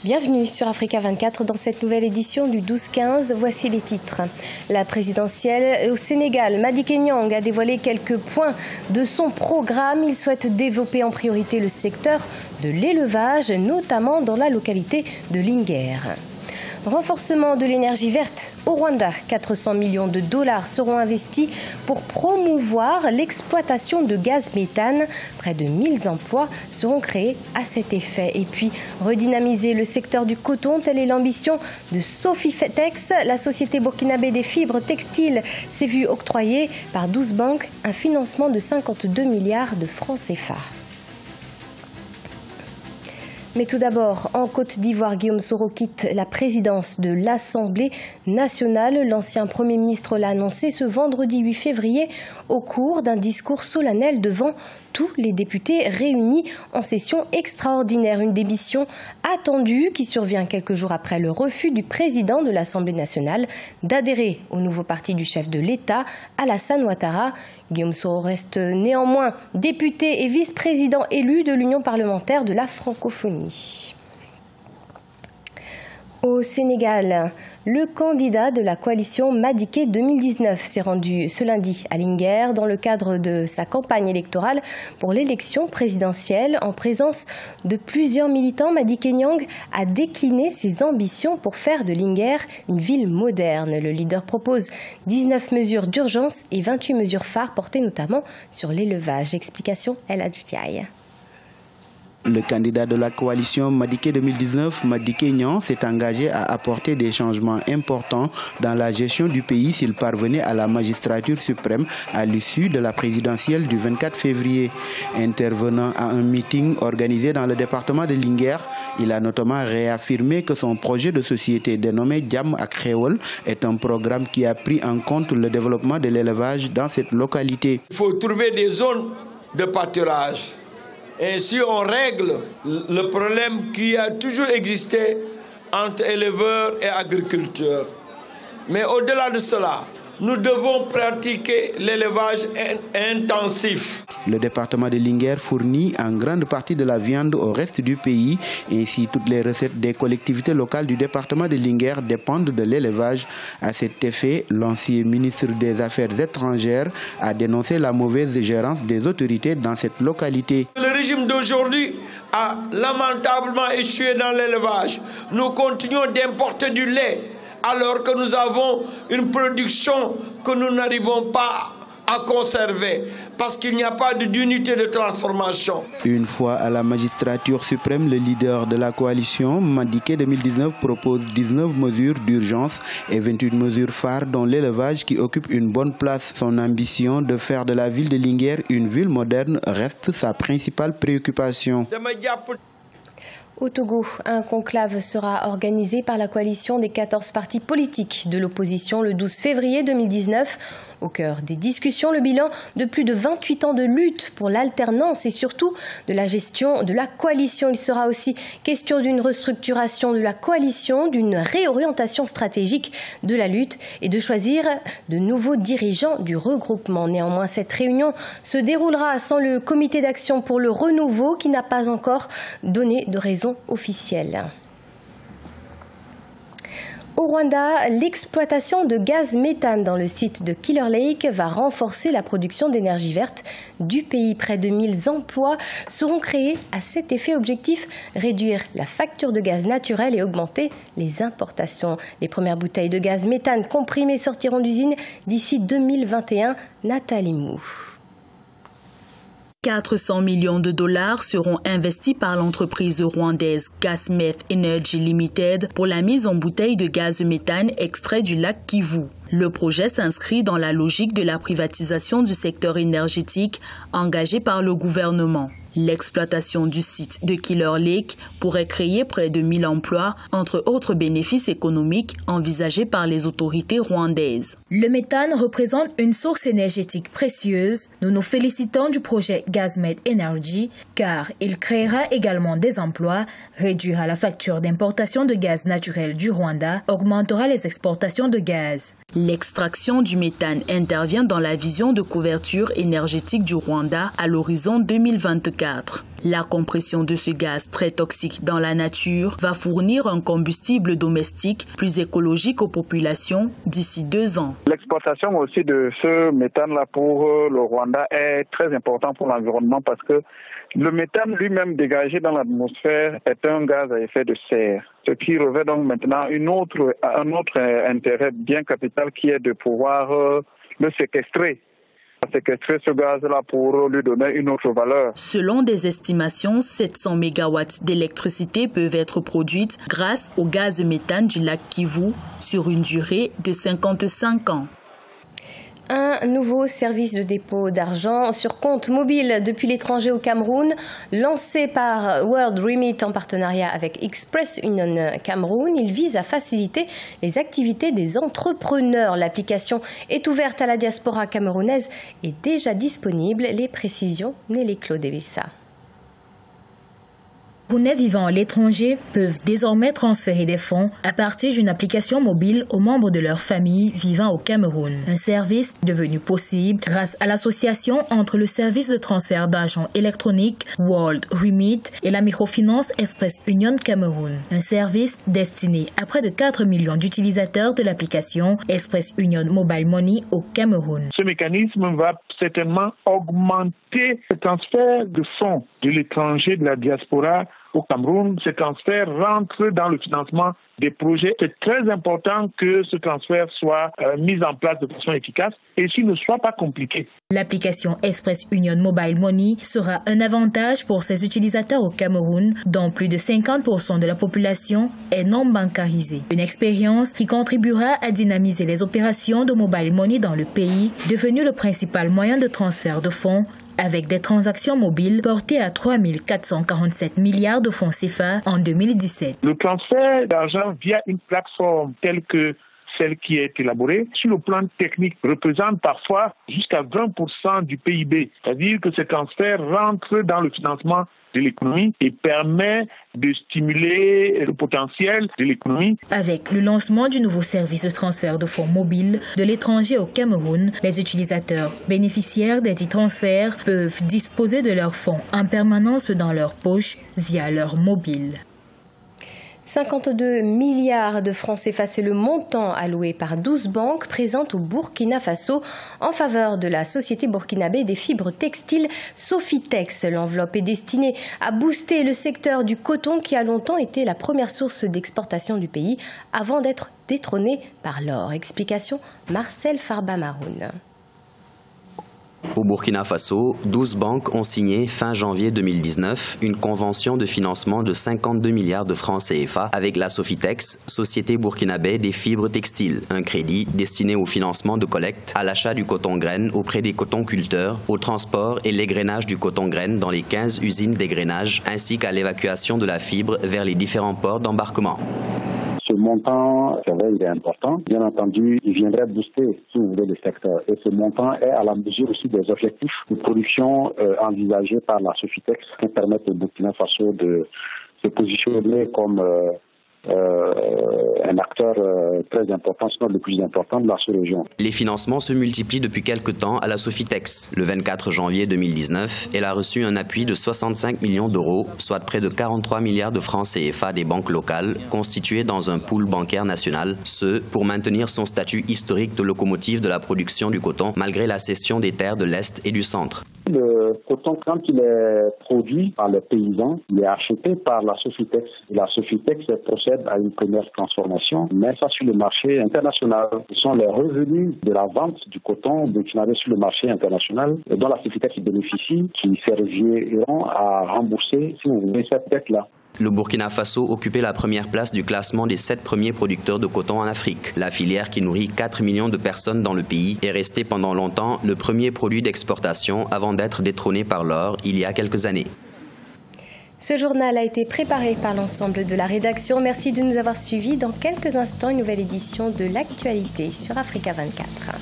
Bienvenue sur Africa 24 dans cette nouvelle édition du 12-15. Voici les titres. La présidentielle au Sénégal, Madické Niang a dévoilé quelques points de son programme. Il souhaite développer en priorité le secteur de l'élevage, notamment dans la localité de Linguère. Renforcement de l'énergie verte au Rwanda. 400 millions de dollars seront investis pour promouvoir l'exploitation de gaz méthane. Près de 1000 emplois seront créés à cet effet. Et puis, redynamiser le secteur du coton, telle est l'ambition de Sofitex. La société burkinabé des fibres textiles s'est vue octroyer par 12 banques un financement de 52 milliards de francs CFA. Mais tout d'abord, en Côte d'Ivoire, Guillaume Soro quitte la présidence de l'Assemblée nationale. L'ancien Premier ministre l'a annoncé ce vendredi 8 février au cours d'un discours solennel devant tous les députés réunis en session extraordinaire. Une démission attendue qui survient quelques jours après le refus du président de l'Assemblée nationale d'adhérer au nouveau parti du chef de l'État, Alassane Ouattara. Guillaume Soro reste néanmoins député et vice-président élu de l'Union parlementaire de la francophonie. Au Sénégal, le candidat de la coalition Madické 2019 s'est rendu ce lundi à Linguère dans le cadre de sa campagne électorale pour l'élection présidentielle. En présence de plusieurs militants, Madické Niang a décliné ses ambitions pour faire de Linguère une ville moderne. Le leader propose 19 mesures d'urgence et 28 mesures phares portées notamment sur l'élevage. Explication El Hadjiaï. Le candidat de la coalition Madické 2019, Madické Niang, s'est engagé à apporter des changements importants dans la gestion du pays s'il parvenait à la magistrature suprême à l'issue de la présidentielle du 24 février. Intervenant à un meeting organisé dans le département de Linguère, il a notamment réaffirmé que son projet de société dénommé Jam ak Xéwal est un programme qui a pris en compte le développement de l'élevage dans cette localité. Il faut trouver des zones de pâturage. Ainsi, on règle le problème qui a toujours existé entre éleveurs et agriculteurs. Mais au-delà de cela, nous devons pratiquer l'élevage intensif. Le département de Linguère fournit en grande partie de la viande au reste du pays. Ainsi, toutes les recettes des collectivités locales du département de Linguère dépendent de l'élevage. À cet effet, l'ancien ministre des Affaires étrangères a dénoncé la mauvaise gérance des autorités dans cette localité. Le régime d'aujourd'hui a lamentablement échoué dans l'élevage. Nous continuons d'importer du lait, alors que nous avons une production que nous n'arrivons pas à conserver, parce qu'il n'y a pas d'unité de transformation. Une fois à la magistrature suprême, le leader de la coalition, Madické 2019, propose 19 mesures d'urgence et 28 mesures phares, dont l'élevage qui occupe une bonne place. Son ambition de faire de la ville de Linguère une ville moderne reste sa principale préoccupation. Au Togo, un conclave sera organisé par la coalition des 14 partis politiques de l'opposition le 12 février 2019. Au cœur des discussions, le bilan de plus de 28 ans de lutte pour l'alternance et surtout de la gestion de la coalition. Il sera aussi question d'une restructuration de la coalition, d'une réorientation stratégique de la lutte et de choisir de nouveaux dirigeants du regroupement. Néanmoins, cette réunion se déroulera sans le comité d'action pour le renouveau qui n'a pas encore donné de raison officielle. Au Rwanda, l'exploitation de gaz méthane dans le site de Killer Lake va renforcer la production d'énergie verte du pays. Près de 1000 emplois seront créés à cet effet. Objectif, réduire la facture de gaz naturel et augmenter les importations. Les premières bouteilles de gaz méthane comprimé sortiront d'usine d'ici 2021. Nathalie Mou. 400 millions de dollars seront investis par l'entreprise rwandaise GasMeth Energy Limited pour la mise en bouteille de gaz méthane extrait du lac Kivu. Le projet s'inscrit dans la logique de la privatisation du secteur énergétique engagée par le gouvernement. L'exploitation du site de Killer Lake pourrait créer près de 1000 emplois, entre autres bénéfices économiques envisagés par les autorités rwandaises. Le méthane représente une source énergétique précieuse. Nous nous félicitons du projet GasMeth Energy car il créera également des emplois, réduira la facture d'importation de gaz naturel du Rwanda, augmentera les exportations de gaz. L'extraction du méthane intervient dans la vision de couverture énergétique du Rwanda à l'horizon 2024. 2024. La compression de ce gaz très toxique dans la nature va fournir un combustible domestique plus écologique aux populations d'ici 2 ans. L'exportation aussi de ce méthane-là pour le Rwanda est très important pour l'environnement parce que le méthane lui-même dégagé dans l'atmosphère est un gaz à effet de serre. Ce qui revêt donc maintenant un autre intérêt bien capital qui est de pouvoir le séquestrer ce gaz-là pour lui donner une autre valeur. Selon des estimations, 700 MW d'électricité peuvent être produites grâce au gaz méthane du lac Kivu sur une durée de 55 ans. Un nouveau service de dépôt d'argent sur compte mobile depuis l'étranger au Cameroun, lancé par World Remit en partenariat avec Express Union Cameroun. Il vise à faciliter les activités des entrepreneurs. L'application est ouverte à la diaspora camerounaise et déjà disponible. Les précisions, Nelly Claude-Evissa. Camerounais vivant à l'étranger peuvent désormais transférer des fonds à partir d'une application mobile aux membres de leur famille vivant au Cameroun. Un service devenu possible grâce à l'association entre le service de transfert d'argent électronique World Remit et la microfinance Express Union Cameroun. Un service destiné à près de 4 millions d'utilisateurs de l'application Express Union Mobile Money au Cameroun. Ce mécanisme va certainement augmenter le transfert de fonds de l'étranger, de la diaspora au Cameroun. Ce transfert rentre dans le financement des projets. C'est très important que ce transfert soit mis en place de façon efficace et qu'il ne soit pas compliqué. L'application Express Union Mobile Money sera un avantage pour ses utilisateurs au Cameroun, dont plus de 50% de la population est non bancarisée. Une expérience qui contribuera à dynamiser les opérations de mobile money dans le pays, devenu le principal moyen de transfert de fonds, avec des transactions mobiles portées à 3 447 milliards de francs CFA en 2017. Le transfert d'argent via une plateforme telle que celle qui est élaborée, sur le plan technique, représente parfois jusqu'à 20% du PIB. C'est-à-dire que ce transfert rentre dans le financement de l'économie et permet de stimuler le potentiel de l'économie. Avec le lancement du nouveau service de transfert de fonds mobile de l'étranger au Cameroun, les utilisateurs bénéficiaires des dits transferts peuvent disposer de leurs fonds en permanence dans leur poche via leur mobile. 52 milliards de francs CFA, c'est le montant alloué par 12 banques présentes au Burkina Faso en faveur de la société burkinabé des fibres textiles Sofitex. L'enveloppe est destinée à booster le secteur du coton qui a longtemps été la première source d'exportation du pays avant d'être détrôné par l'or. Explication Marcel Farba-Maroun. Au Burkina Faso, 12 banques ont signé fin janvier 2019 une convention de financement de 52 milliards de francs CFA avec la Sofitex, société burkinabé des fibres textiles. Un crédit destiné au financement de collecte, à l'achat du coton-graine auprès des cotonculteurs, au transport et l'égrainage du coton-graine dans les 15 usines d'égrainage, ainsi qu'à l'évacuation de la fibre vers les différents ports d'embarquement. Ce montant, c'est vrai, il est important. Bien entendu, il viendrait booster, si vous voulez, le secteur. Et ce montant est à la mesure aussi des objectifs de production envisagés par la Sofitex qui permettent au Burkina Faso de se positionner comme un acteur très important, sinon le plus important de la sous-région. Les financements se multiplient depuis quelque temps à la Sofitex. Le 24 janvier 2019, elle a reçu un appui de 65 millions d'euros, soit près de 43 milliards de francs CFA des banques locales, constituées dans un pool bancaire national, ce pour maintenir son statut historique de locomotive de la production du coton, malgré la cession des terres de l'Est et du Centre. Le coton, quand il est produit par les paysans, il est acheté par la Sofitex. La Sofitex procède à une première transformation, mais ça sur le marché international. Ce sont les revenus de la vente du coton burkinabé sur le marché international dont la Sofitex bénéficie qui serviront à rembourser, si vous voulez, cette dette-là. Le Burkina Faso occupait la première place du classement des 7 premiers producteurs de coton en Afrique. La filière qui nourrit 4 millions de personnes dans le pays est restée pendant longtemps le premier produit d'exportation avant d'être détrôné par l'or il y a quelques années. Ce journal a été préparé par l'ensemble de la rédaction. Merci de nous avoir suivis. Dans quelques instants, une nouvelle édition de l'actualité sur Africa 24.